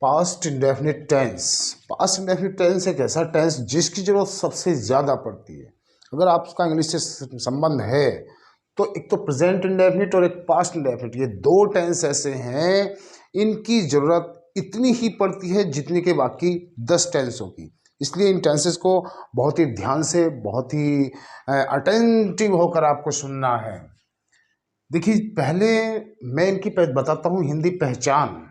Past indefinite tense. Past indefinite tense एक ऐसा tense जिसकी जरूरत सबसे ज़्यादा पड़ती है। अगर आपका इंग्लिश से संबंध है तो एक तो प्रेजेंट इंडेफिनिट और एक पास्ट इंडेफिनिट, ये दो टेंस ऐसे हैं इनकी ज़रूरत इतनी ही पड़ती है जितनी के बाकी 10 टेंसों की। इसलिए इन टेंसेस को बहुत ही ध्यान से, बहुत ही अटेंटिव होकर आपको सुनना है। देखिए, पहले मैं इनकी बताता हूँ हिंदी पहचान।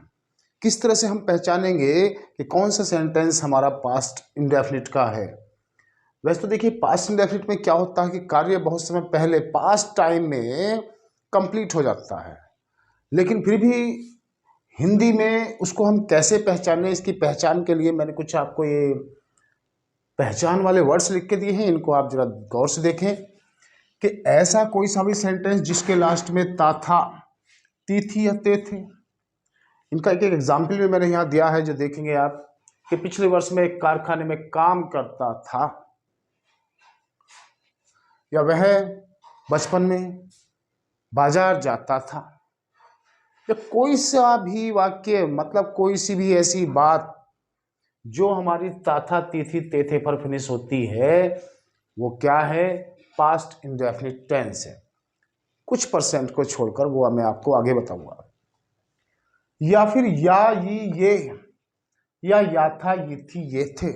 किस तरह से हम पहचानेंगे कि कौन सा सेंटेंस हमारा पास्ट इंडेफिनिट का है। वैसे तो देखिए, पास्ट इंडेफिनिट में क्या होता है कि कार्य बहुत समय पहले पास्ट टाइम में कंप्लीट हो जाता है, लेकिन फिर भी हिंदी में उसको हम कैसे पहचानें, इसकी पहचान के लिए मैंने कुछ आपको ये पहचान वाले वर्ड्स लिख के दिए हैं। इनको आप जरा गौर से देखें कि ऐसा कोई सा भी सेंटेंस जिसके लास्ट में ता, था, ती, थी या ते थे। इनका एक एक एग्जाम्पल भी मैंने यहाँ दिया है जो देखेंगे आप कि पिछले वर्ष में एक कारखाने में काम करता था, या वह बचपन में बाजार जाता था, या कोई सा भी वाक्य, मतलब कोई सी भी ऐसी बात जो हमारी ताथा तिथि तेथे पर फिनिश होती है, वो क्या है, पास्ट इंडेफिनिट टेंस है। कुछ परसेंट को छोड़कर वो मैं आपको आगे बताऊंगा। या फिर या, ये, या था, ये थी, ये थे।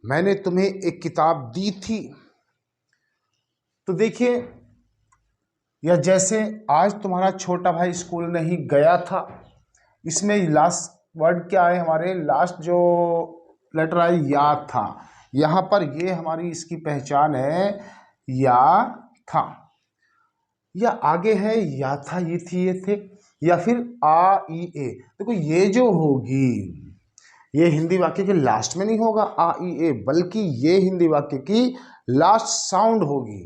मैंने तुम्हें एक किताब दी थी। तो देखिए, या जैसे आज तुम्हारा छोटा भाई स्कूल नहीं गया था, इसमें लास्ट वर्ड क्या है, हमारे लास्ट जो लेटर आई या था, यहाँ पर ये हमारी इसकी पहचान है या था। या आगे है या था, ये थी, ये थे, या फिर आ ई ए। देखो, ये जो होगी ये हिंदी वाक्य के लास्ट में नहीं होगा आ ई ए, बल्कि ये हिंदी वाक्य की लास्ट साउंड होगी।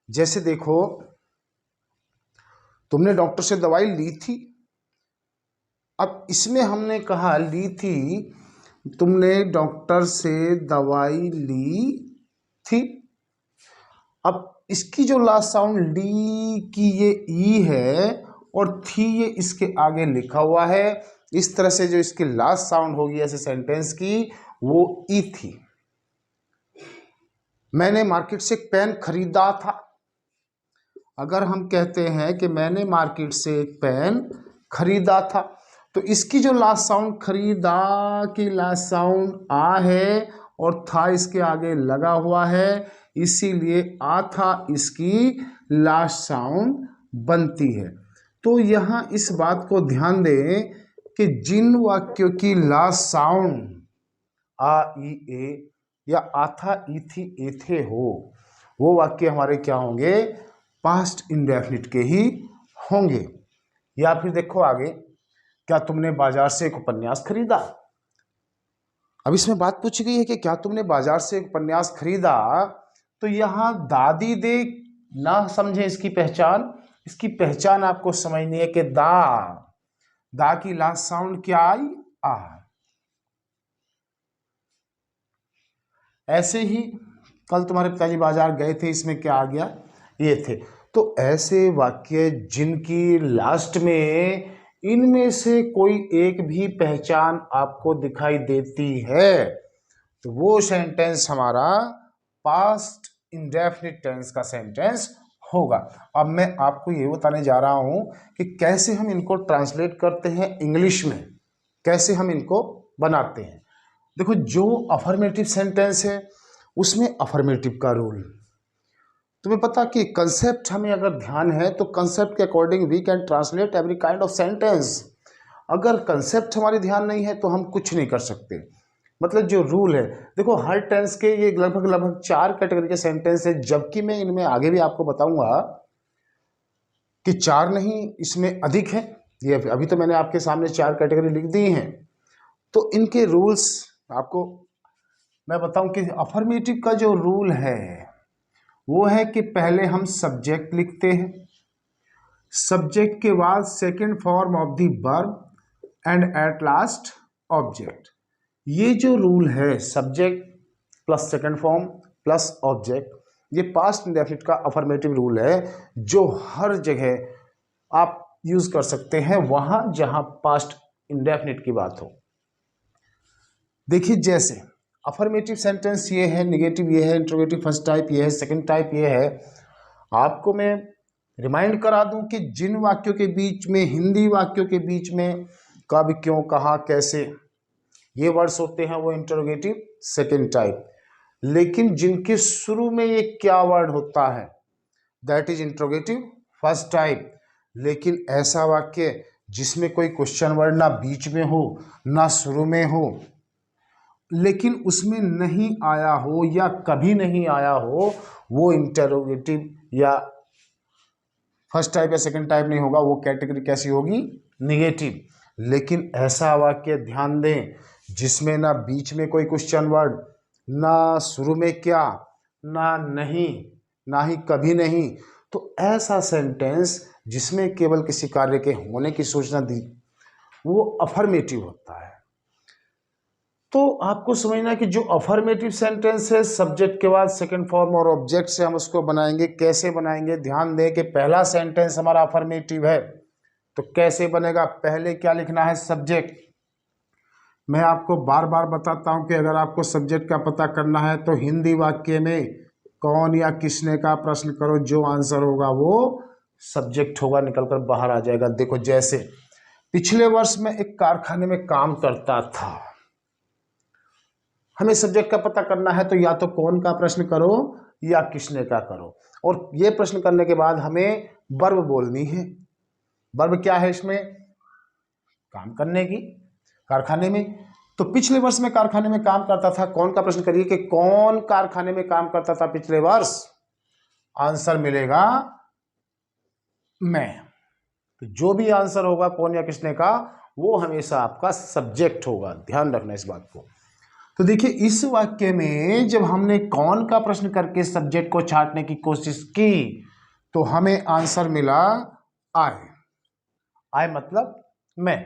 जैसे देखो, तुमने डॉक्टर से दवाई ली थी। अब इसमें हमने कहा ली थी, तुमने डॉक्टर से दवाई ली थी। अब इसकी जो लास्ट साउंड ली की ये ई है और थी ये इसके आगे लिखा हुआ है। इस तरह से जो इसकी लास्ट साउंड होगी ऐसे सेंटेंस की, वो ई थी। मैंने मार्केट से एक पेन खरीदा था। अगर हम कहते हैं कि मैंने मार्केट से एक पेन खरीदा था, तो इसकी जो लास्ट साउंड, खरीदा की लास्ट साउंड आ है और था इसके आगे लगा हुआ है, इसीलिए आ था इसकी लास्ट साउंड बनती है। तो यहाँ इस बात को ध्यान दें कि जिन वाक्यों की लास्ट साउंड आ ई ए या आथा ई थी ए थे हो, वो वाक्य हमारे क्या होंगे, पास्ट इंडेफिनिट के ही होंगे। या फिर देखो आगे, क्या तुमने बाजार से एक उपन्यास खरीदा। अब इसमें बात पूछी गई है कि क्या तुमने बाजार से एक उपन्यास खरीदा, तो यहाँ दादी दे ना समझे इसकी पहचान। इसकी पहचान आपको समझनी है कि दा की लास्ट साउंड क्या आई, आ। ऐसे ही कल तुम्हारे पिताजी बाजार गए थे, इसमें क्या आ गया, ये थे। तो ऐसे वाक्य जिनकी लास्ट में इनमें से कोई एक भी पहचान आपको दिखाई देती है, तो वो सेंटेंस हमारा पास्ट इंडेफिनिट टेंस का सेंटेंस होगा। अब मैं आपको ये बताने जा रहा हूं कि कैसे हम इनको ट्रांसलेट करते हैं इंग्लिश में, कैसे हम इनको बनाते हैं। देखो, जो अफर्मेटिव सेंटेंस है उसमें अफर्मेटिव का रूल, तुम्हें पता कि कंसेप्ट हमें अगर ध्यान है तो कंसेप्ट के according we can translate every kind of sentence. अगर कंसेप्ट हमारे ध्यान नहीं है तो हम कुछ नहीं कर सकते। मतलब जो रूल है, देखो हर टेंस के ये लगभग 4 कैटेगरी के सेंटेंस है, जबकि मैं इनमें आगे भी आपको बताऊंगा कि 4 नहीं, इसमें अधिक है। ये अभी तो मैंने आपके सामने 4 कैटेगरी लिख दी हैं। तो इनके रूल्स आपको मैं बताऊं कि अफर्मेटिव का जो रूल है वो है कि पहले हम सब्जेक्ट लिखते हैं, सब्जेक्ट के बाद second form of the verb and eight last object. ये जो रूल है, subject plus second form plus object, ये पास्ट इंडेफिनिट का अफर्मेटिव रूल है, जो हर जगह आप यूज कर सकते हैं वहां जहां पास्ट इंडेफिनिट की बात हो। देखिए जैसे अफर्मेटिव सेंटेंस ये है, नेगेटिव ये है, इंट्रोगेटिव फर्स्ट टाइप ये है, सेकंड टाइप ये है। आपको मैं रिमाइंड करा दूं कि जिन वाक्यों के बीच में, हिंदी वाक्यों के बीच में कब, क्यों, कहाँ, कैसे ये वर्ड्स होते हैं वो इंट्रोगेटिव सेकंड टाइप। लेकिन जिनके शुरू में ये क्या वर्ड होता है that is interrogative first type. लेकिन ऐसा वाक्य जिसमें कोई क्वेश्चन वर्ड ना बीच में हो ना शुरू में हो, लेकिन उसमें नहीं आया हो या कभी नहीं आया हो, वो इंटरोगेटिव या फर्स्ट टाइप या सेकंड टाइप नहीं होगा, वो कैटेगरी कैसी होगी, नेगेटिव। लेकिन ऐसा वाक्य ध्यान दें जिसमें ना बीच में कोई क्वेश्चन वर्ड, ना शुरू में क्या, ना नहीं, ना ही कभी नहीं, तो ऐसा सेंटेंस जिसमें केवल किसी कार्य के होने की सूचना दी, वो अफर्मेटिव होता है। तो आपको समझना है कि जो अफर्मेटिव सेंटेंस है, सब्जेक्ट के बाद सेकंड फॉर्म और ऑब्जेक्ट से हम उसको बनाएंगे। कैसे बनाएंगे, ध्यान दें कि पहला सेंटेंस हमारा अफर्मेटिव है, तो कैसे बनेगा, पहले क्या लिखना है, सब्जेक्ट। मैं आपको बार बार बताता हूं कि अगर आपको सब्जेक्ट का पता करना है तो हिंदी वाक्य में कौन या किसने का प्रश्न करो, जो आंसर होगा वो सब्जेक्ट होगा, निकलकर बाहर आ जाएगा। देखो जैसे पिछले वर्ष में एक कारखाने में काम करता था, हमें सब्जेक्ट का पता करना है तो या तो कौन का प्रश्न करो या किसने का करो, और ये प्रश्न करने के बाद हमें वर्ब बोलनी है। वर्ब क्या है इसमें, काम करने की, कारखाने में। तो पिछले वर्ष में कारखाने में काम करता था, कौन का प्रश्न करिए कि कौन कारखाने में काम करता था पिछले वर्ष, आंसर मिलेगा मैं। तो जो भी आंसर होगा कौन या किसने का, वो हमेशा आपका सब्जेक्ट होगा, ध्यान रखना इस बात को। तो देखिए इस वाक्य में जब हमने कौन का प्रश्न करके सब्जेक्ट को छांटने की कोशिश की तो हमें आंसर मिला आई। आई मतलब मैं।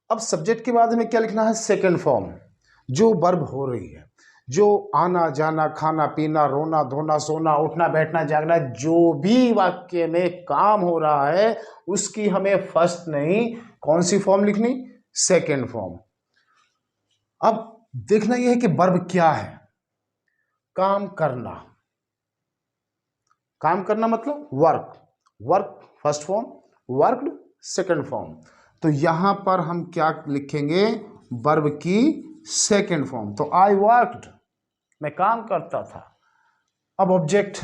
अब सब्जेक्ट के बाद हमें क्या लिखना है, सेकंड फॉर्म, जो वर्ब हो रही है, जो आना जाना, खाना पीना, रोना धोना, सोना उठना बैठना जागना, जो भी वाक्य में काम हो रहा है उसकी हमें फर्स्ट नहीं, कौन सी फॉर्म लिखनी, सेकंड फॉर्म। अब देखना यह है कि वर्ब क्या है, काम करना। काम करना मतलब work, work first form, worked second form. तो यहां पर हम क्या लिखेंगे, वर्ब की सेकंड फॉर्म। तो आई वर्कड, मैं काम करता था। अब ऑब्जेक्ट,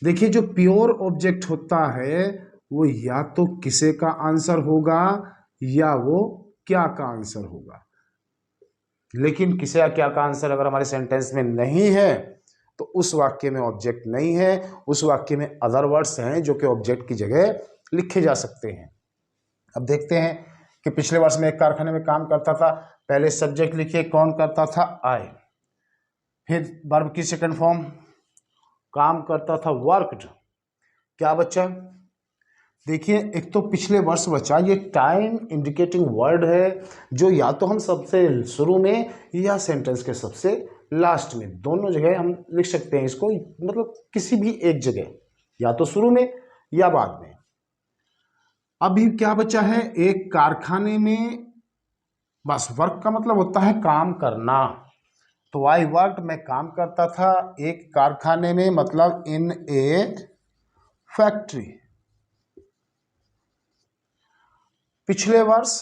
देखिए जो प्योर ऑब्जेक्ट होता है वो या तो किसे का आंसर होगा या वो क्या का आंसर होगा। लेकिन किसे या क्या का आंसर अगर हमारे सेंटेंस में नहीं है तो उस वाक्य में ऑब्जेक्ट नहीं है, उस वाक्य में अदर वर्ड्स हैं जो कि ऑब्जेक्ट की जगह लिखे जा सकते हैं। अब देखते हैं कि पिछले वर्ष में एक कारखाने में काम करता था, पहले सब्जेक्ट लिखिए, कौन करता था, आई। फिर वर्ब की सेकंड फॉर्म, काम करता था, वर्कड। क्या बच्चा, देखिए एक तो पिछले वर्ष बचा, ये टाइम इंडिकेटिंग वर्ड है जो या तो हम सबसे शुरू में या सेंटेंस के सबसे लास्ट में, दोनों जगह हम लिख सकते हैं इसको, मतलब किसी भी एक जगह, या तो शुरू में या बाद में। अभी क्या बचा है, एक कारखाने में, बस वर्क का मतलब होता है काम करना। तो आई वर्क, मैं काम करता था एक कारखाने में, मतलब इन ए फैक्ट्री। पिछले वर्ष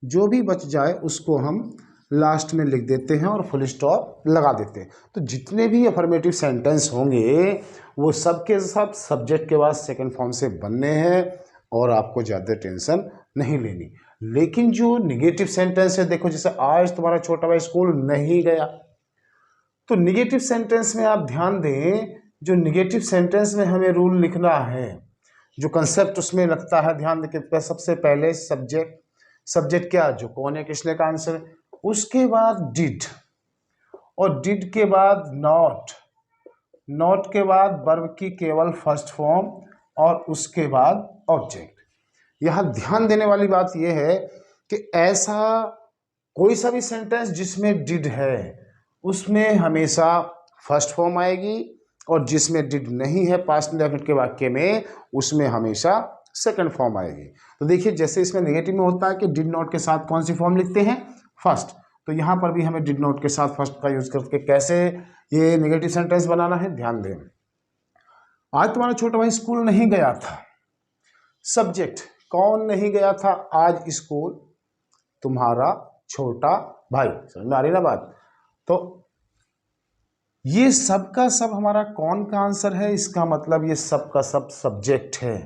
जो भी बच जाए उसको हम लास्ट में लिख देते हैं और फुल स्टॉप लगा देते हैं। तो जितने भी अफर्मेटिव सेंटेंस होंगे वो सब के सब सब्जेक्ट के बाद सेकंड फॉर्म से बनने हैं और आपको ज़्यादा टेंशन नहीं लेनी। लेकिन जो निगेटिव सेंटेंस है, देखो जैसे आज तुम्हारा छोटा भाई स्कूल नहीं गया, तो निगेटिव सेंटेंस में आप ध्यान दें, जो निगेटिव सेंटेंस में हमें रूल लिखना है, जो कंसेप्ट उसमें लगता है, ध्यान दें, सबसे पहले सब्जेक्ट, सब्जेक्ट क्या, जो कौन है किसने का आंसर है, उसके बाद डिड, और डिड के बाद नॉट, नॉट के बाद वर्ब की केवल फर्स्ट फॉर्म, और उसके बाद ऑब्जेक्ट। यहां ध्यान देने वाली बात यह है कि ऐसा कोई सा भी सेंटेंस जिसमें डिड है उसमें हमेशा फर्स्ट फॉर्म आएगी, और जिसमें डिड नहीं है पास्ट इंडेफिनिट के वाक्य में उसमें हमेशा सेकंड फॉर्म आएगी। तो देखिए जैसे इसमें नेगेटिव में होता है कि डिड नॉट के साथ कौन सी फॉर्म लिखते हैं, फर्स्ट, तो यहाँ पर भी हमें डिड नॉट के साथ फर्स्ट का यूज करके कैसे ये नेगेटिव सेंटेंस बनाना है, ध्यान दें। आज तुम्हारा छोटा भाई स्कूल नहीं गया था, सब्जेक्ट कौन नहीं गया था आज स्कूल, तुम्हारा छोटा भाई, समझ में आ रही ना बात। तो ये सब का सब हमारा कौन का आंसर है, इसका मतलब ये सब का सब सब्जेक्ट है।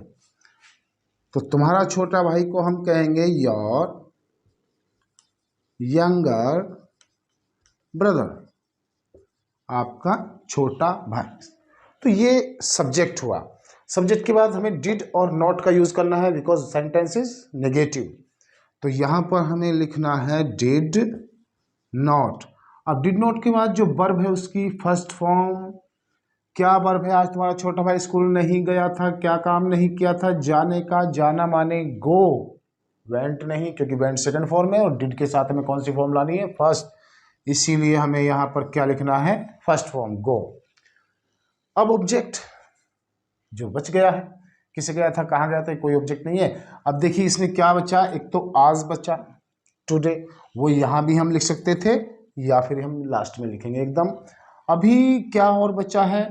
तो तुम्हारा छोटा भाई को हम कहेंगे योर यंगर ब्रदर, आपका छोटा भाई। तो ये सब्जेक्ट हुआ। सब्जेक्ट के बाद हमें डिड और नॉट का यूज करना है बिकॉज सेंटेंस इज नेगेटिव। तो यहां पर हमें लिखना है डिड नॉट। अब डिड नॉट के बाद जो वर्ब है उसकी फर्स्ट फॉर्म क्या वर्ब है, आज तुम्हारा छोटा भाई स्कूल नहीं गया था, क्या काम नहीं किया था, जाने का, जाना माने गो, वेंट नहीं, क्योंकि वेंट सेकंड फॉर्म है और डिड के साथ हमें कौन सी फॉर्म लानी है, फर्स्ट, इसीलिए हमें यहाँ पर क्या लिखना है, फर्स्ट फॉर्म गो। अब ऑब्जेक्ट जो बच गया है, किसे गया था, कहाँ गया था, कोई ऑब्जेक्ट नहीं है। अब देखिए इसमें क्या बचा, एक तो आज बचा, टुडे, वो यहाँ भी हम लिख सकते थे या फिर हम लास्ट में लिखेंगे एकदम। अभी क्या और बचा है,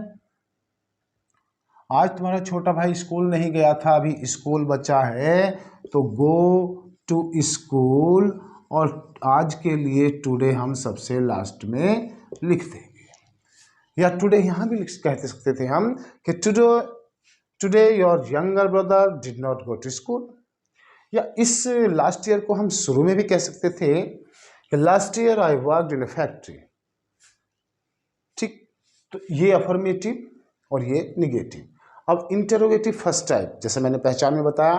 आज तुम्हारा छोटा भाई स्कूल नहीं गया था, अभी स्कूल बचा है, तो गो टू स्कूल, और आज के लिए टुडे हम सबसे लास्ट में लिख देंगे, या टुडे यहाँ भी कहते सकते थे हम कि today your younger brother did not go to school, या इस लास्ट ईयर को हम शुरू में भी कह सकते थे कि last year I worked in A factory. ठीक, तो ये अफर्मेटिव और ये निगेटिव। अब इंटरोगेटिव फर्स्ट टाइप, जैसे मैंने पहचान में बताया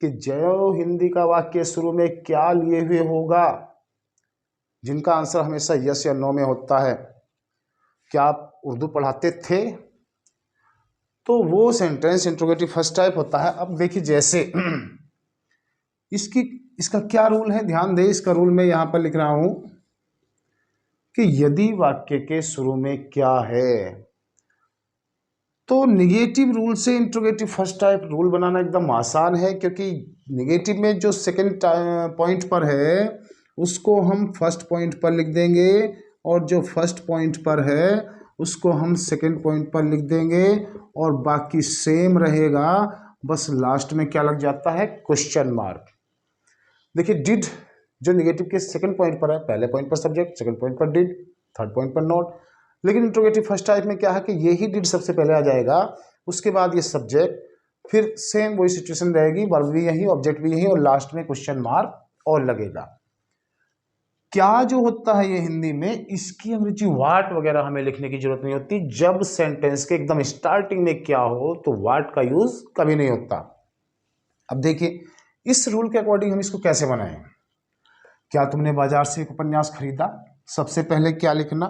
कि जयो हिंदी का वाक्य शुरू में क्या लिए हुए होगा, जिनका आंसर हमेशा यस या नो में होता है। क्या आप उर्दू पढ़ाते थे, तो वो सेंटेंस इंटरोगेटिव फर्स्ट टाइप होता है। अब देखिए जैसे इसका क्या रूल है, ध्यान दें, इसका रूल मैं यहाँ पर लिख रहा हूं कि यदि वाक्य के शुरू में क्या है, तो निगेटिव रूल से इंट्रोगेटिव फर्स्ट टाइप रूल बनाना एकदम आसान है, क्योंकि निगेटिव में जो सेकंड पॉइंट पर है उसको हम फर्स्ट पॉइंट पर लिख देंगे, और जो फर्स्ट पॉइंट पर है उसको हम सेकंड पॉइंट पर लिख देंगे, और बाकी सेम रहेगा, बस लास्ट में क्या लग जाता है, क्वेश्चन मार्क। देखिए डिड जो निगेटिव के सेकंड पॉइंट पर है, पहले पॉइंट पर सब्जेक्ट, सेकंड पॉइंट पर डिड, थर्ड पॉइंट पर नॉट। लेकिन इंट्रोगेटिव फर्स्ट टाइप में क्या है कि यही डिड सबसे पहले आ जाएगा, उसके बाद ये सब्जेक्ट, फिर सेम वही सिचुएशन रहेगी, वर्ब भी यही, ऑब्जेक्ट भी यही, और लास्ट में क्वेश्चन मार्क और लगेगा। क्या जो होता है ये हिंदी में, इसकी अंग्रेजी वाट वगैरह हमें लिखने की जरूरत नहीं होती। जब सेंटेंस के एकदम स्टार्टिंग में क्या हो तो वाट का यूज कभी नहीं होता। अब देखिए इस रूल के अकॉर्डिंग हम इसको कैसे बनाएं। क्या तुमने बाजार से एक उपन्यास खरीदा, सबसे पहले क्या लिखना,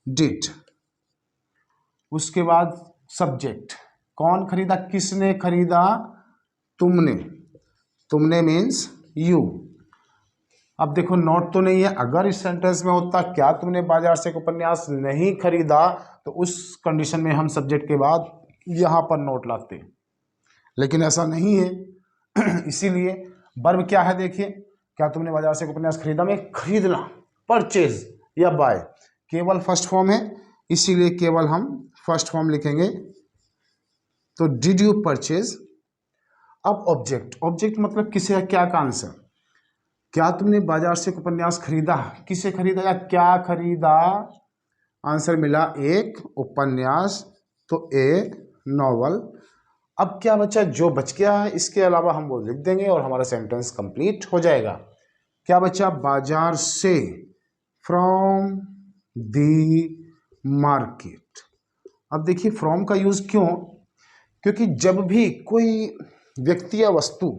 डिड, उसके बाद सब्जेक्ट, कौन खरीदा, किसने खरीदा, तुमने, तुमने मीन्स यू। अब देखो नोट तो नहीं है, अगर इस सेंटेंस में होता क्या तुमने बाजार से एक उपन्यास नहीं खरीदा, तो उस कंडीशन में हम सब्जेक्ट के बाद यहां पर नोट लाते, लेकिन ऐसा नहीं है। इसीलिए वर्ब क्या है, देखिए, क्या तुमने बाजार से एक उपन्यास खरीदा में खरीदना, परचेज या बाय, केवल फर्स्ट फॉर्म है, इसीलिए केवल हम फर्स्ट फॉर्म लिखेंगे, तो डिड यू परचेज। अब ऑब्जेक्ट, ऑब्जेक्ट मतलब किसे, क्या का आंसर, क्या तुमने बाजार से एक उपन्यास खरीदा, किसे खरीदा या क्या खरीदा, आंसर मिला एक उपन्यास, तो ए नॉवल। अब क्या बचा, जो बच गया है इसके अलावा हम वो लिख देंगे और हमारा सेंटेंस कंप्लीट हो जाएगा। क्या बचा, बाजार से, फ्रॉम दी मार्केट। अब देखिए फ्रॉम का यूज क्यों, क्योंकि जब भी कोई व्यक्ति या वस्तु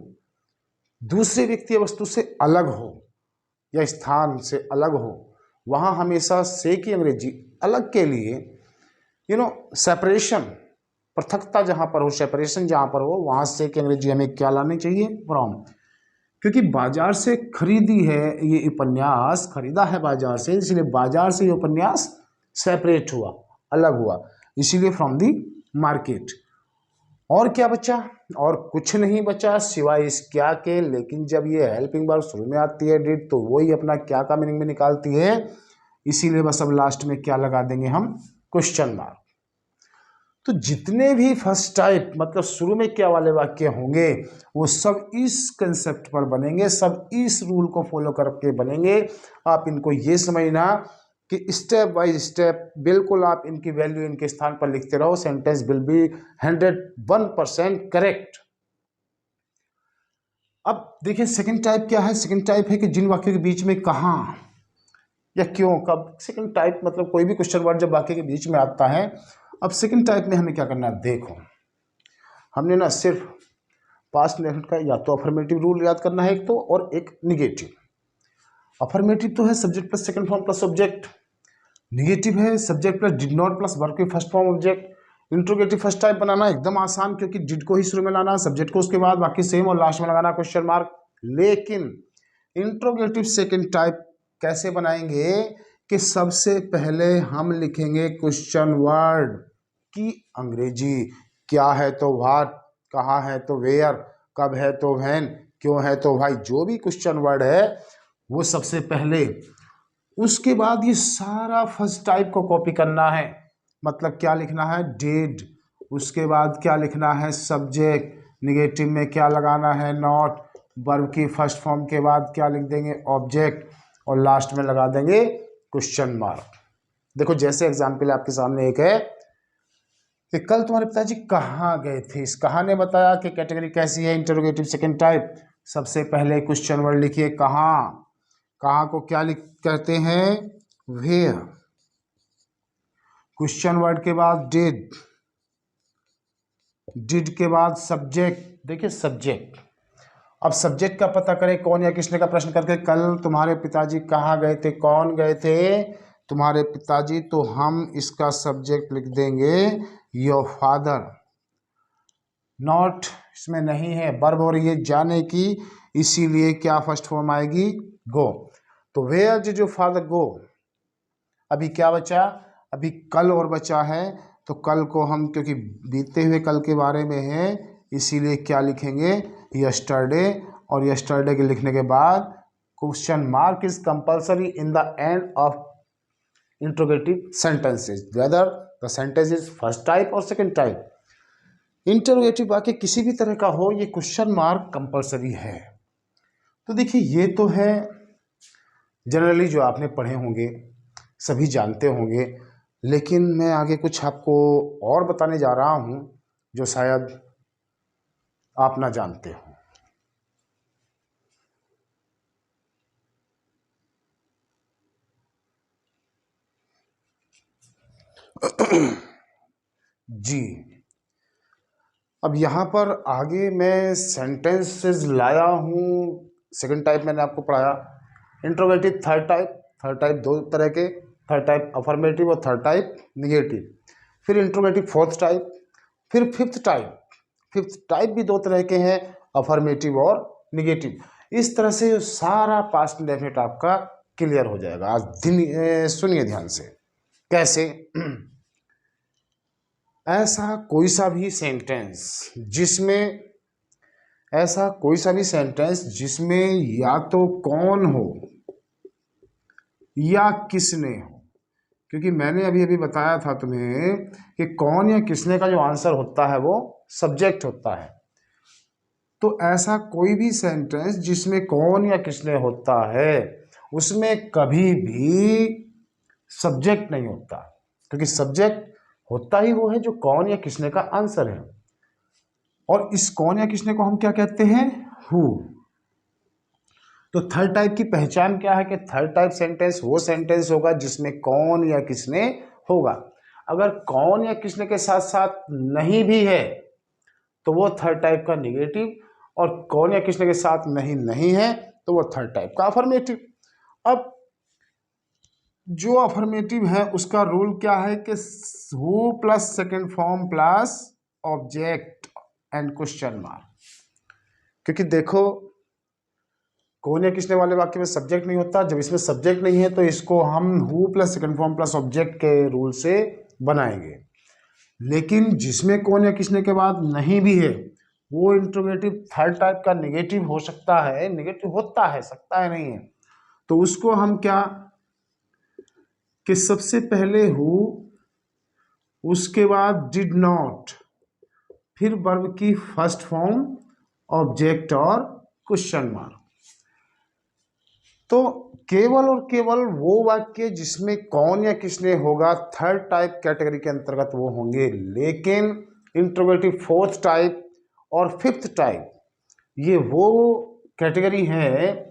दूसरे व्यक्ति या वस्तु से अलग हो या स्थान से अलग हो, वहां हमेशा से की अंग्रेजी अलग के लिए सेपरेशन, पृथकता जहां पर हो, सेपरेशन जहां पर हो, वहां से की अंग्रेजी हमें क्या लानी चाहिए, फ्रॉम। क्योंकि बाजार से खरीदी है ये उपन्यास, खरीदा है बाजार से, इसलिए बाजार से ये उपन्यास सेपरेट हुआ, अलग हुआ, इसीलिए फ्रॉम दी मार्केट। और क्या बचा? और कुछ नहीं बचा सिवाय इस क्या के। लेकिन जब ये हेल्पिंग वर्ब शुरू में आती है डिड, तो वही अपना क्या का मीनिंग में निकालती है, इसीलिए बस अब लास्ट में क्या लगा देंगे हम, क्वेश्चन मार्क। तो जितने भी फर्स्ट टाइप मतलब शुरू में क्या वाले वाक्य होंगे वो सब इस कंसेप्ट पर बनेंगे, सब इस रूल को फॉलो करके बनेंगे। आप इनको ये समझना कि स्टेप बाय स्टेप बिल्कुल आप इनकी वैल्यू इनके स्थान पर लिखते रहो, सेंटेंस विल बी 101% करेक्ट। अब देखिए सेकंड टाइप क्या है। सेकंड टाइप है कि जिन वाक्यों के बीच में कहाँ या क्यों, कब। सेकंड टाइप मतलब कोई भी क्वेश्चन वर्ड जब वाक्य के बीच में आता है। अब सेकंड टाइप में हमें क्या करना है, देखो हमने ना सिर्फ पास्ट इंडेफिनिट का या तो अफर्मेटिव रूल याद करना है एक तो, और एक निगेटिव। अफर्मेटिव तो है subject plus second form plus object, negative है subject plus did not plus verb के first form object. Interrogative first type बनाना एकदम आसान, क्योंकि डिड को ही शुरू में लाना, सब्जेक्ट को उसके बाद, बाकी सेम, और लास्ट में लगाना क्वेश्चन मार्क। लेकिन इंट्रोगेटिव सेकंड टाइप कैसे बनाएंगे कि सबसे पहले हम लिखेंगे क्वेश्चन वर्ड की अंग्रेजी। क्या है तो व्हाट, कहाँ है तो वेयर, कब है तो व्हेन, क्यों है तो व्हाई, जो भी क्वेश्चन वर्ड है वो सबसे पहले। उसके बाद ये सारा फर्स्ट टाइप को कॉपी करना है। मतलब क्या लिखना है, डिड। उसके बाद क्या लिखना है, सब्जेक्ट। निगेटिव में क्या लगाना है, नॉट। वर्ब की फर्स्ट फॉर्म के बाद क्या लिख देंगे, ऑब्जेक्ट। और लास्ट में लगा देंगे क्वेश्चन मार्क। देखो जैसे एग्जाम्पल आपके सामने एक है कि कल तुम्हारे पिताजी कहाँ गए थे। इस कहाँ ने बताया कि कैटेगरी कैसी है, इंटरोगेटिव सेकंड टाइप। सबसे पहले क्वेश्चन वर्ड लिखिए कहाँ। कहाँ को क्या लिख कहते हैं, वेयर। क्वेश्चन वर्ड के बाद डिड, डिड के बाद सब्जेक्ट। देखिए सब्जेक्ट, अब सब्जेक्ट का पता करें कौन या किसने का प्रश्न करके, कल तुम्हारे पिताजी कहाँ गए थे, कौन गए थे, तुम्हारे पिताजी। तो हम इसका सब्जेक्ट लिख देंगे योर फादर। नॉट इसमें नहीं है, वर्ब हो रही है जाने की, इसीलिए क्या फर्स्ट फॉर्म आएगी, गो। तो where did your father go. अभी क्या बचा, अभी कल और बचा है। तो कल को हम क्योंकि बीते हुए कल के बारे में है, इसीलिए क्या लिखेंगे, यस्टरडे। और यस्टरडे के लिखने के बाद question mark is compulsory in the end of interrogative sentences, whether the sentence is first type और सेकंड टाइप। इंटरोगेटिव वाक्य किसी भी तरह का हो, ये क्वेश्चन मार्क कंपल्सरी है। तो देखिए ये तो है जनरली जो आपने पढ़े होंगे, सभी जानते होंगे। लेकिन मैं आगे कुछ आपको और बताने जा रहा हूँ जो शायद आप ना जानते हो। जी, अब यहाँ पर आगे मैं सेंटेंसेस लाया हूँ। सेकंड टाइप मैंने आपको पढ़ाया, interrogative third type. Third type दो तरह के, थर्ड टाइप अफर्मेटिव और थर्ड टाइप निगेटिव। फिर इंट्रोगेटिव फोर्थ टाइप, फिर फिफ्थ टाइप। फिफ्थ टाइप भी दो तरह के हैं, अफर्मेटिव और निगेटिव। इस तरह से सारा पास्ट इंडेफिनिट आपका क्लियर हो जाएगा। आज सुनिए ध्यान से। कैसे, ऐसा कोई सा भी सेंटेंस जिसमें या तो कौन हो या किसने हो, क्योंकि मैंने अभी अभी बताया था तुम्हें कि कौन या किसने का जो आंसर होता है वो सब्जेक्ट होता है। तो ऐसा कोई भी सेंटेंस जिसमें कौन या किसने होता है, उसमें कभी भी सब्जेक्ट नहीं होता, क्योंकि सब्जेक्ट होता ही वो है जो कौन या किसने का आंसर है। और इस कौन या किसने को हम क्या कहते हैं, हु। तो थर्ड टाइप की पहचान क्या है कि थर्ड टाइप सेंटेंस वो सेंटेंस होगा जिसमें कौन या किसने होगा। अगर कौन या किसने के साथ साथ नहीं भी है तो वो थर्ड टाइप का निगेटिव, और कौन या किसने के साथ नहीं है तो वो थर्ड टाइप का अफर्मेटिव। अब जो अफर्मेटिव है उसका रूल क्या है कि who plus second form plus object and question mark. क्योंकि देखो कौन या किसने वाले वाक्य में सब्जेक्ट नहीं होता, जब इसमें सब्जेक्ट नहीं है तो इसको हम who plus second form plus object के रूल से बनाएंगे। लेकिन जिसमें कौन या किसने के बाद नहीं भी है वो इंट्रोगेटिव थर्ड टाइप का नेगेटिव हो सकता है, नेगेटिव होता है, सकता है नहीं है। तो उसको हम क्या कि सबसे पहले हु, उसके बाद डिड नॉट, फिर वर्ब की फर्स्ट फॉर्म, ऑब्जेक्ट और क्वेश्चन मार्क। तो केवल और केवल वो वाक्य जिसमें कौन या किसने होगा थर्ड टाइप कैटेगरी के अंतर्गत वो होंगे, लेकिन इंट्रोगेटिव फोर्थ टाइप और फिफ्थ टाइप ये वो कैटेगरी है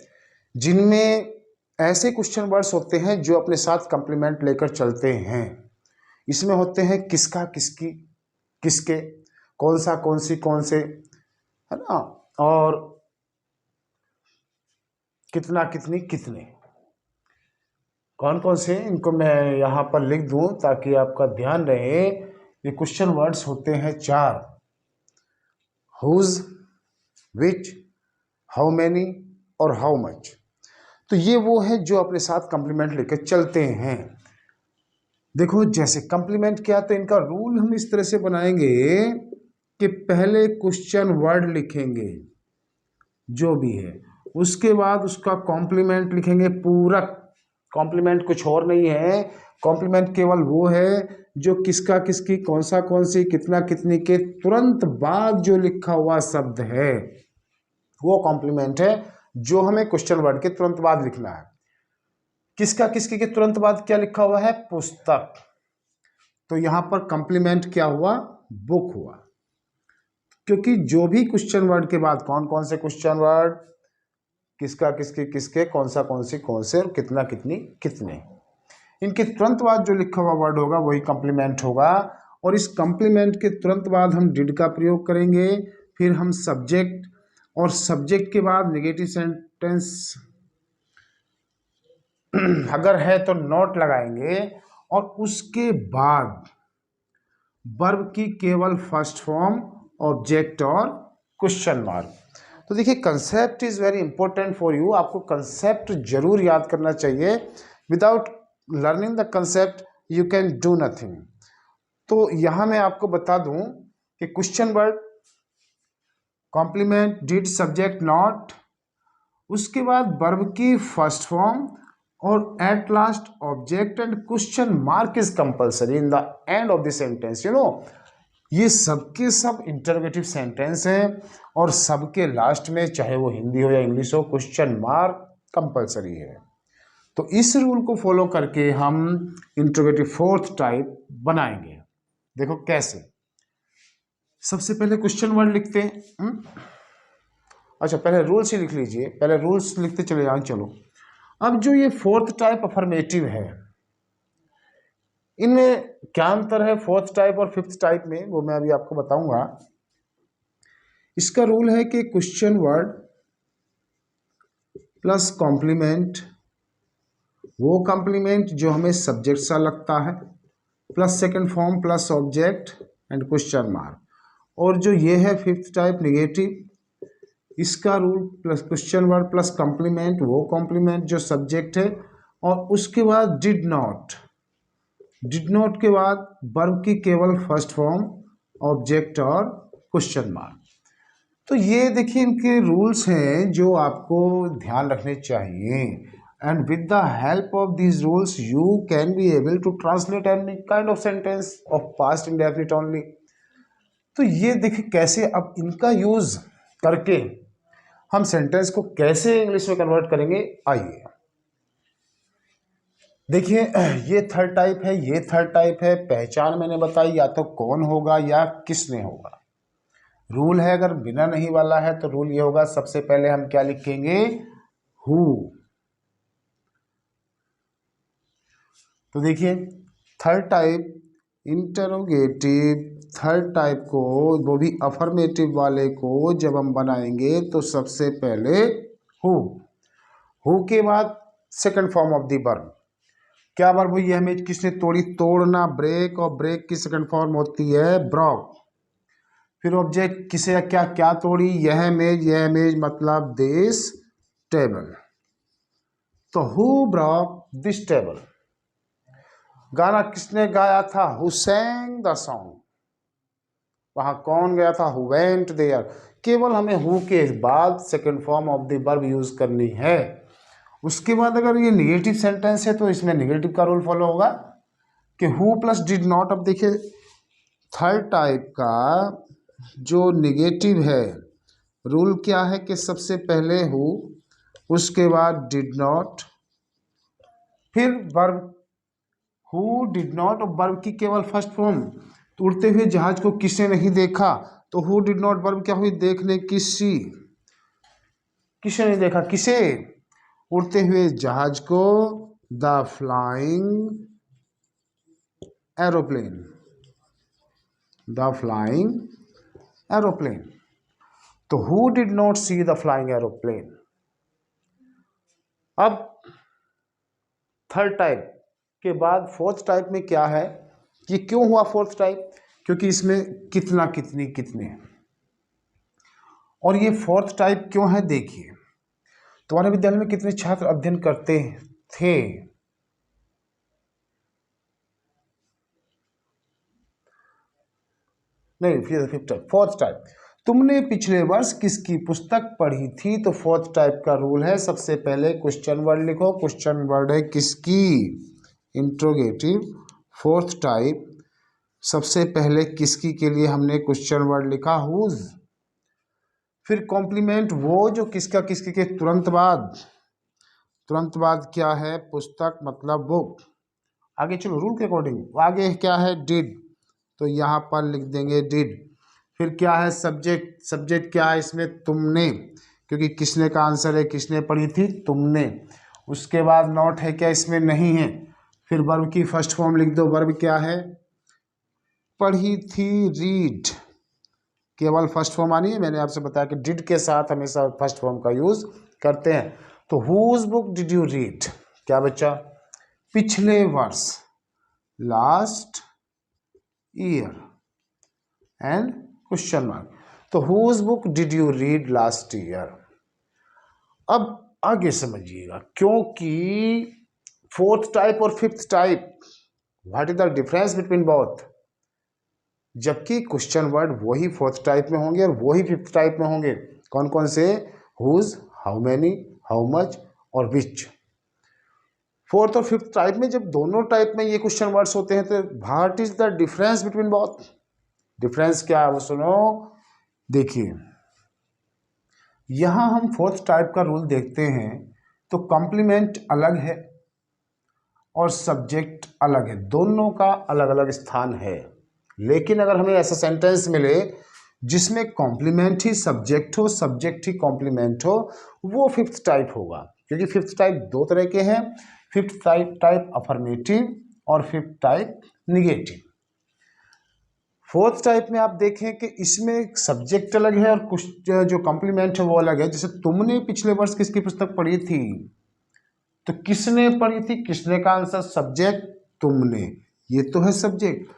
जिनमें ऐसे क्वेश्चन वर्ड्स होते हैं जो अपने साथ कंप्लीमेंट लेकर चलते हैं। इसमें होते हैं किसका, किसकी, किसके, कौन सा, कौन सी, कौन से, है ना, और कितना, कितनी, कितने, कौन कौन से, इनको मैं यहाँ पर लिख दूं ताकि आपका ध्यान रहे। ये क्वेश्चन वर्ड्स होते हैं चार, हुज, विच, हाउ मैनी और हाउ मच। तो ये वो है जो अपने साथ कंप्लीमेंट लेकर चलते हैं। देखो जैसे कंप्लीमेंट किया तो इनका रूल हम इस तरह से बनाएंगे कि पहले क्वेश्चन वर्ड लिखेंगे जो भी है, उसके बाद उसका कॉम्प्लीमेंट लिखेंगे पूरक। कॉम्प्लीमेंट कुछ और नहीं है, कॉम्प्लीमेंट केवल वो है जो किसका, किसकी, कौन सा, कौन सी, कितना, कितनी के तुरंत बाद जो लिखा हुआ शब्द है वो कॉम्प्लीमेंट है जो हमें क्वेश्चन वर्ड के तुरंत बाद लिखना है। किसका, किसकी के तुरंत बाद क्या लिखा हुआ है, पुस्तक। तो यहां पर कॉम्प्लीमेंट क्या हुआ, बुक हुआ, क्योंकि जो भी क्वेश्चन वर्ड के बाद कौन कौन से क्वेश्चन वर्ड, किसका, किसके, किसके, कौन सा, कौन सी, कौन से और कितना, कितनी, कितने, इनके तुरंत बाद जो लिखा हुआ वर्ड होगा वही कॉम्प्लीमेंट होगा। और इस कॉम्प्लीमेंट के तुरंत बाद हम डिड का प्रयोग करेंगे, फिर हम सब्जेक्ट, और सब्जेक्ट के बाद नेगेटिव सेंटेंस अगर है तो नॉट लगाएंगे, और उसके बाद वर्ब की केवल फर्स्ट फॉर्म, ऑब्जेक्ट और क्वेश्चन मार्क। तो देखिए concept is very important for you, आपको कंसेप्ट जरूर याद करना चाहिए। Without learning the concept you can do nothing. तो यहां मैं आपको बता दूं कि question word, complement, did, subject, not, उसके बाद वर्ब की फर्स्ट फॉर्म, और at last object and question mark is compulsory in the end of the sentence. You know ये सबके सब इंटरोगेटिव सेंटेंस हैं और सबके लास्ट में चाहे वो हिंदी हो या इंग्लिश हो क्वेश्चन मार्क कंपल्सरी है। तो इस रूल को फॉलो करके हम इंटरोगेटिव फोर्थ टाइप बनाएंगे। देखो कैसे, सबसे पहले क्वेश्चन वर्ड लिखते हैं। अच्छा पहले रूल्स ही लिख लीजिए, पहले रूल्स लिखते चले जाएं। चलो अब जो ये फोर्थ टाइप अफर्मेटिव है इनमें क्या अंतर है फोर्थ टाइप और फिफ्थ टाइप में, वो मैं अभी आपको बताऊंगा। इसका रूल है कि क्वेश्चन वर्ड प्लस कॉम्प्लीमेंट, वो कॉम्प्लीमेंट जो हमें सब्जेक्ट सा लगता है, plus second form plus object and question mark. और जो ये है फिफ्थ टाइप नेगेटिव, इसका rule plus question word plus complement, वो कॉम्प्लीमेंट जो सब्जेक्ट है, और उसके बाद डिड नॉट, डिड नॉट के बाद वर्ब की केवल फर्स्ट फॉर्म, ऑब्जेक्ट और क्वेश्चन मार्क। तो ये देखिए इनके रूल्स हैं जो आपको ध्यान रखने चाहिए। And with the help of these rules you can be able to translate any kind of sentence of past indefinite only. तो ये देखिए कैसे अब इनका यूज करके हम सेंटेंस को कैसे इंग्लिश में कन्वर्ट करेंगे। आइए देखिए ये थर्ड टाइप है, ये थर्ड टाइप है। पहचान मैंने बताई या तो कौन होगा या किसने होगा। रूल है अगर बिना नहीं वाला है तो रूल ये होगा, सबसे पहले हम क्या लिखेंगे, हु। तो देखिए third type interrogative, third type को वो भी अफर्मेटिव वाले को जब हम बनाएंगे तो सबसे पहले हु के बाद second form of the verb. क्या वर्ब हुई है, हमें किसने तोड़ी, तोड़ना, ब्रेक, और ब्रेक की सेकंड फॉर्म होती है ब्रॉक। फिर ऑब्जेक्ट किसे या क्या क्या तोड़ी, यह मेज मतलब दिस टेबल। तो हु ब्रॉक दिस टेबल। गाना किसने गाया था, हु सैंग द सॉन्ग। वहाँ कौन गया था, हु वेंट देयर। केवल हमें हु के बाद second form of the verb use करनी है। उसके बाद अगर ये निगेटिव सेंटेंस है तो इसमें निगेटिव का रूल फॉलो होगा कि हु प्लस डिड नॉट। अब देखिए थर्ड टाइप का जो निगेटिव है रूल क्या है कि सबसे पहले हु, उसके बाद डिड नॉट, फिर वर्ब। हु डिड नॉट और वर्ब की केवल फर्स्ट फॉर्म। तो उड़ते हुए जहाज को किसने नहीं देखा, तो हु डिड नॉट वर्ब क्या हुई, देखने किसी, किसने नहीं देखा, किसे, उड़ते हुए जहाज को, the flying aeroplane, the flying aeroplane. तो who did not see the flying aeroplane. अब थर्ड टाइप के बाद फोर्थ टाइप में क्या है, ये क्यों हुआ फोर्थ टाइप, क्योंकि इसमें कितना, कितनी, कितने। और ये फोर्थ टाइप क्यों है, देखिए तुम्हारे विद्यालय में कितने छात्र अध्ययन करते थे, नहीं फिर फिफ्थ टाइप, फोर्थ टाइप, तुमने पिछले वर्ष किसकी पुस्तक पढ़ी थी। तो फोर्थ टाइप का रूल है सबसे पहले क्वेश्चन वर्ड लिखो, क्वेश्चन वर्ड है किसकी, इंट्रोगेटिव। फोर्थ टाइप सबसे पहले किसकी के लिए हमने क्वेश्चन वर्ड लिखा हुज। फिर कॉम्प्लीमेंट वो जो किसका किसके के तुरंत बाद, तुरंत बाद क्या है, पुस्तक मतलब बुक। आगे चलो रूल के अकॉर्डिंग, आगे क्या है डिड, तो यहाँ पर लिख देंगे डिड। फिर क्या है सब्जेक्ट, सब्जेक्ट क्या है इसमें, तुमने, क्योंकि किसने का आंसर है, किसने पढ़ी थी, तुमने। उसके बाद नॉट है क्या इसमें, नहीं है। फिर वर्ब की फर्स्ट फॉर्म लिख दो, वर्ब क्या है, पढ़ी थी, रीड, केवल फर्स्ट फॉर्म आनी है। मैंने आपसे बताया कि डिड के साथ हमेशा फर्स्ट फॉर्म का यूज करते हैं। तो whose book did you read, क्या बच्चा, पिछले वर्ष, last year and question mark. तो whose book did you read last year. अब आगे समझिएगा, क्योंकि फोर्थ टाइप और fifth type, what is the difference between both. जबकि क्वेश्चन वर्ड वही फोर्थ टाइप में होंगे और वही फिफ्थ टाइप में होंगे। कौन कौन से, whose, how many, how much और विच। फोर्थ और फिफ्थ टाइप में जब दोनों टाइप में ये क्वेश्चन वर्ड्स होते हैं तो what is the difference between both. Difference क्या है वो सुनो, देखिए यहां हम फोर्थ टाइप का रूल देखते हैं तो कॉम्प्लीमेंट अलग है और सब्जेक्ट अलग है, दोनों का अलग अलग स्थान है। लेकिन अगर हमें ऐसा सेंटेंस मिले जिसमें कॉम्प्लीमेंट ही सब्जेक्ट हो, सब्जेक्ट ही कॉम्प्लीमेंट हो, वो फिफ्थ टाइप होगा। क्योंकि फिफ्थ टाइप दो तरह के हैं, फिफ्थ टाइप अफर्मेटिव और fifth type negative. Fourth type में आप देखें कि इसमें सब्जेक्ट अलग है और कुछ जो कॉम्प्लीमेंट है वो अलग है। जैसे तुमने पिछले वर्ष किसकी पुस्तक पढ़ी थी, तो किसने पढ़ी थी, किसने का आंसर सब्जेक्ट, तुमने, ये तो है सब्जेक्ट।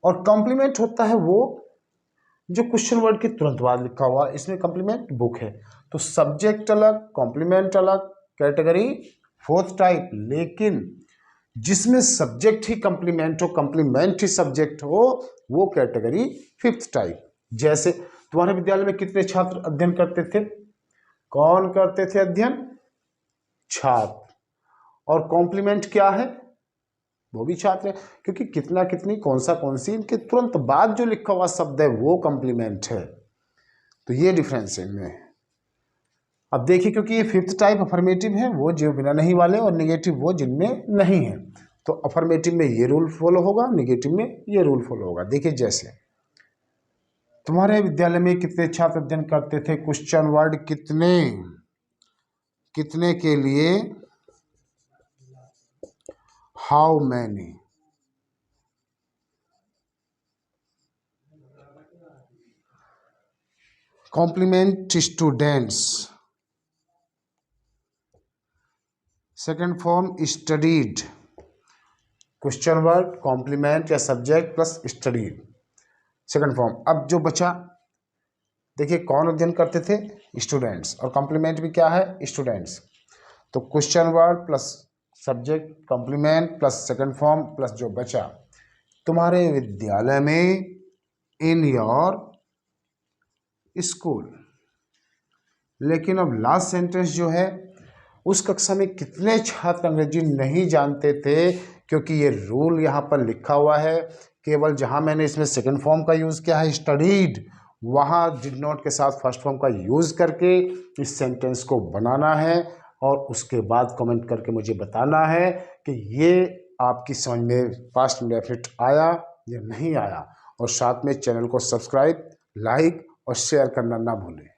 और कॉम्प्लीमेंट होता है वो जो क्वेश्चन वर्ड के तुरंत बाद लिखा हुआ, इसमें कॉम्प्लीमेंट बुक है। तो सब्जेक्ट अलग, कॉम्प्लीमेंट अलग, कैटेगरी फोर्थ टाइप। लेकिन जिसमें सब्जेक्ट ही कॉम्प्लीमेंट हो, कॉम्प्लीमेंट ही सब्जेक्ट हो, वो कैटेगरी फिफ्थ टाइप। जैसे तुम्हारे विद्यालय में कितने छात्र अध्ययन करते थे, कौन करते थे अध्ययन, छात्र। और कॉम्प्लीमेंट क्या है, वो भी छात्र है। क्योंकि कितना, कितनी, कौन सा, कौन सी, इनके तुरंत बाद जो लिखा हुआ शब्द है वो कॉम्प्लीमेंट है। तो ये डिफरेंस है इनमें। अब देखिए क्योंकि ये फिफ्थ टाइप अफर्मेटिव है, वो जो बिना नहीं वाले, और निगेटिव वो जिनमें नहीं है। तो अफर्मेटिव में ये रूल फॉलो होगा, निगेटिव में ये रूल फॉलो होगा। देखिए जैसे तुम्हारे विद्यालय में कितने छात्र अध्ययन करते थे, क्वेश्चन वर्ड कितने, कितने के लिए how many. Complement students, second form studied, question word complement या subject plus studied, second form. अब जो बचा देखिए कौन अध्ययन करते थे, स्टूडेंट्स, और कॉम्प्लीमेंट भी क्या है, स्टूडेंट्स। तो question word plus subject complement plus second form plus जो बचा, तुम्हारे विद्यालय में इन योर स्कूल। लेकिन अब लास्ट सेंटेंस जो है, उस कक्षा में कितने छात्र अंग्रेजी नहीं जानते थे, क्योंकि ये रूल यहाँ पर लिखा हुआ है। केवल जहाँ मैंने इसमें सेकंड फॉर्म का यूज़ किया है स्टडीड, वहाँ डिड नॉट के साथ फर्स्ट फॉर्म का यूज़ करके इस सेंटेंस को बनाना है और उसके बाद कमेंट करके मुझे बताना है कि ये आपकी समझ में पास्ट इंडेफिनिट आया या नहीं आया। और साथ में चैनल को सब्सक्राइब, लाइक और शेयर करना ना भूलें।